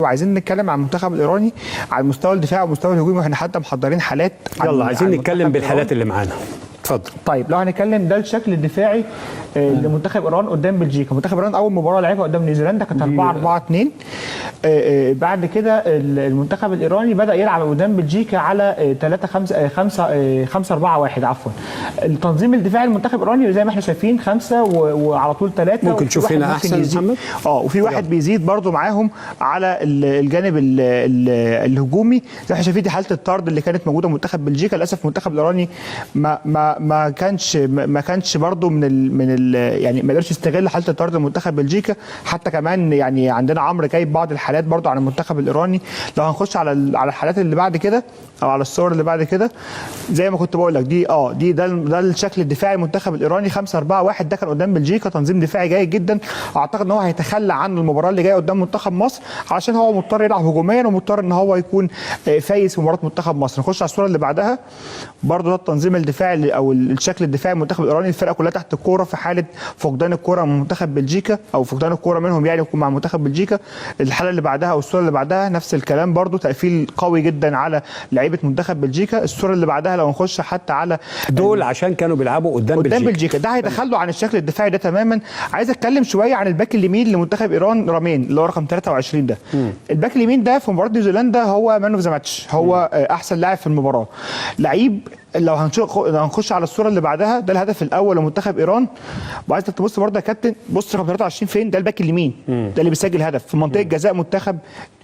وعايزين نتكلم عن المنتخب الايراني على المستوى الدفاعي والمستوى الهجومي، واحنا حتى محضرين حالات. يلا عايزين نتكلم بالحالات اللي معانا. اتفضل. طيب لو هنتكلم ده الشكل الدفاعي لمنتخب ايران قدام بلجيكا. منتخب ايران اول مباراه لعبها قدام نيوزيلندا كانت 4-4-2. بعد كده المنتخب الايراني بدا يلعب قدام بلجيكا على 5-4-1 عفوا. التنظيم الدفاعي للمنتخب الايراني زي ما احنا شايفين 5 وعلى طول 3. ممكن تشوف هنا احسن محمد. وفي واحد بيزيد برده معاهم على الجانب الهجومي زي ما احنا شايفين. دي حاله الطرد اللي كانت موجوده في منتخب بلجيكا. للاسف المنتخب الايراني ما كانش برده من يعني ما قدرش يستغل حاله الطرد لمنتخب بلجيكا. حتى كمان يعني عندنا عمرو جايب بعض الحالات برده عن المنتخب الايراني. لو هنخش على الحالات اللي بعد كده او على الصور اللي بعد كده زي ما كنت بقول لك ده الشكل الدفاعي المنتخب الايراني 5-4-1. ده كان قدام بلجيكا، تنظيم دفاعي جيد جدا. اعتقد ان هو هيتخلى عن المباراه اللي جايه قدام منتخب مصر علشان هو مضطر يلعب هجوميا ومضطر ان هو يكون فايز في مباراه منتخب مصر. نخش على الصوره اللي بعدها. برضه ده التنظيم الدفاعي او الشكل الدفاعي المنتخب الايراني. الفرقه كلها تحت الكوره في حاله فقدان الكوره من منتخب بلجيكا او فقدان الكوره منهم يعني يكون مع منتخب بلجيكا. الحاله اللي بعدها او الصوره اللي بعدها نفس الكلام برضه، تقفيل قوي جدا على لعيبه منتخب بلجيكا. الصوره اللي بعدها لو نخش حتى على دول عشان كانوا بيلعبوا قدام بلجيكا. ده هيتخلوا عن الشكل الدفاعي ده تماما. عايز اتكلم شويه عن الباك اليمين لمنتخب ايران رامين اللي هو رقم 23 ده. الباك اليمين ده في مباراه نيوزيلندا هو مان اوف ذا ماتش، هو احسن لاعب في المباراه. لعيب لو هنخش على الصوره اللي بعدها ده الهدف الاول لمنتخب ايران. وعايزك تبص برده يا كابتن، بص رقم 23 فين؟ ده الباك اليمين ده اللي بيسجل هدف في منطقه جزاء منتخب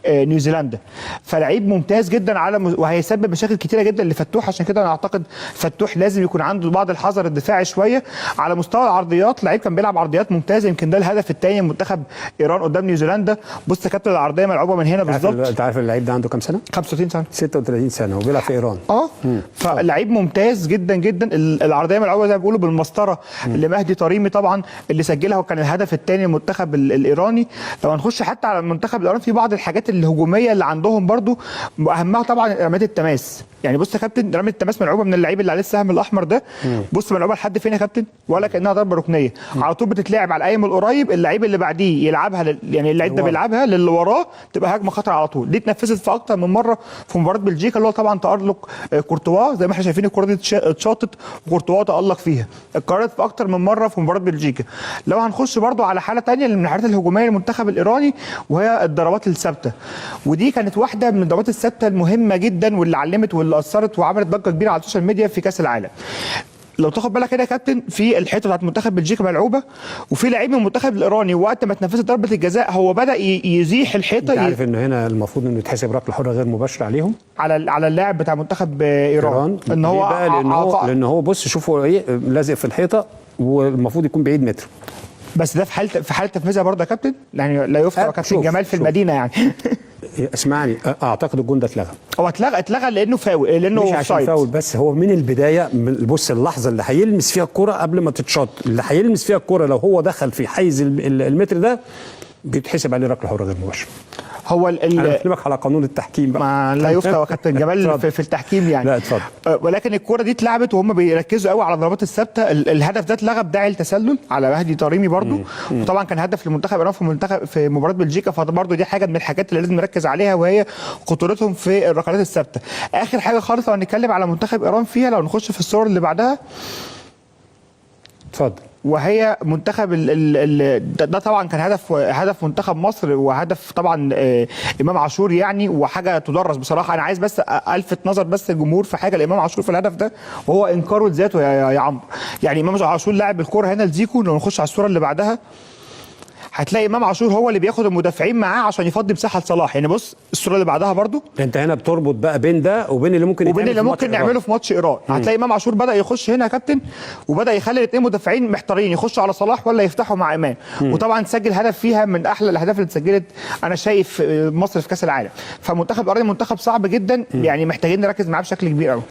نيوزيلندا. فلعيب ممتاز جدا وهيسبب مشاكل كتيره جدا لفتوح. عشان كده انا اعتقد فتوح لازم يكون عنده بعض الحذر الدفاعي شويه. على مستوى العرضيات لعيب كان بيلعب عرضيات ممتازه، يمكن ده الهدف الثاني منتخب ايران قدام نيوزيلندا. بص يا كابتن العرضيه ملعوبه من هنا بالظبط. انت عارف اللعيب ده عنده كام سنه؟ 35 سنه 36 سنه وبيلعب في ايران. فلعيب ممتاز جدا جدا. العرضيه ملعوبه زي ما بيقولوا بالمسطره لمهدي طريمي طبعا اللي سجلها وكان الهدف الثاني للمنتخب الايراني. لو هنخش حتى على المنتخب الايراني في بعض الحاجات الهجوميه اللي عندهم برضو، اهمها طبعا رميات التماس. يعني بص يا كابتن رميه التماس ملعوبه من اللعيب اللي عليه السهم الاحمر ده. بص ملعوبه لحد فين يا كابتن؟ ولا كانها ضربه ركنيه. على طول بتتلعب على القايم القريب، اللعيب اللي بعديه يلعبها يعني اللعيب ده بيلعبها للي وراه، تبقى هجمه خطر على طول. دي اتنفذت في اكتر من مره في مباراه بلجيكا اللي هو طبعا تالق كورتوا. زي ما احنا شايفين الكره دي اتشاطت وكورتوا تالق فيها. اتكررت في اكتر من مره في مباراه بلجيكا. لو هنخش برضو على حاله ثانيه من الحالات الهجوميه للمنتخب الايراني وهي الضربات الثابته. ودي كانت واحده من الضربات الثابته المهمه جدا واللي علمت واللي اثرت وعملت ضجه كبيره على السوشيال ميديا في كاس العالم. لو تاخد بالك كده يا كابتن في الحته بتاعت منتخب بلجيكا ملعوبه، وفي لعيب من المنتخب الايراني وقت ما اتنفذت ضربه الجزاء هو بدا يزيح الحيطه. انت عارف ان هنا المفروض انه يتحسب ركله حره غير مباشره عليهم على اللاعب بتاع منتخب ايران. ان هو بقى لان هو بص شوفوا ايه لازق في الحيطه والمفروض يكون بعيد متر. بس ده في حاله تنفيذها برضه يا كابتن يعني لا يفتى كابتن جمال في المدينه يعني. اسمعني اعتقد الجون ده اتلغى. هو اتلغى لانه فاول، لانه مش عشان فاول بس، هو من البدايه بص اللحظه اللي هيلمس فيها الكره قبل ما تتشاط، اللي هيلمس فيها الكره لو هو دخل في حيز المتر ده بيتحسب عليه ركله حره غير مباشره. هو انا بكلمك على قانون التحكيم بقى. ما لا يفتى وكابتن جمال في التحكيم يعني. لا اتفضل. ولكن الكره دي اتلعبت وهم بيركزوا قوي على الضربات الثابته. الهدف ده اتلغى بداعي التسلل على مهدي طريمي برضو. وطبعا كان هدف لمنتخب ايران في مباراه بلجيكا. فبرضو دي حاجه من الحاجات اللي لازم نركز عليها وهي خطورتهم في الركلات الثابته. اخر حاجه خالص لو هنتكلم على منتخب ايران فيها، لو نخش في الصور اللي بعدها. اتفضل. وهي منتخب ده طبعا كان هدف منتخب مصر وهدف طبعا امام عاشور يعني، وحاجه تدرس بصراحه. انا عايز بس الفت نظر بس الجمهور في حاجه لامام عاشور في الهدف ده، وهو انكاره لذاته يا عمرو. يعني امام عاشور لاعب الكوره هنا لزيكو. لو نخش على الصوره اللي بعدها هتلاقي امام عاشور هو اللي بياخد المدافعين معاه عشان يفضي مساحه لصلاح. يعني بص الصوره اللي بعدها برضو انت هنا بتربط بقى بين ده وبين اللي ممكن نعمله في ماتش ايران. هتلاقي امام عاشور بدا يخش هنا يا كابتن وبدا يخلي الاثنين مدافعين محتارين يخشوا على صلاح ولا يفتحوا مع امام. وطبعا سجل هدف فيها من احلى الاهداف اللي اتسجلت انا شايف مصر في كاس العالم. فمنتخب ايران منتخب صعب جدا يعني محتاجين نركز معاه بشكل كبير قوي.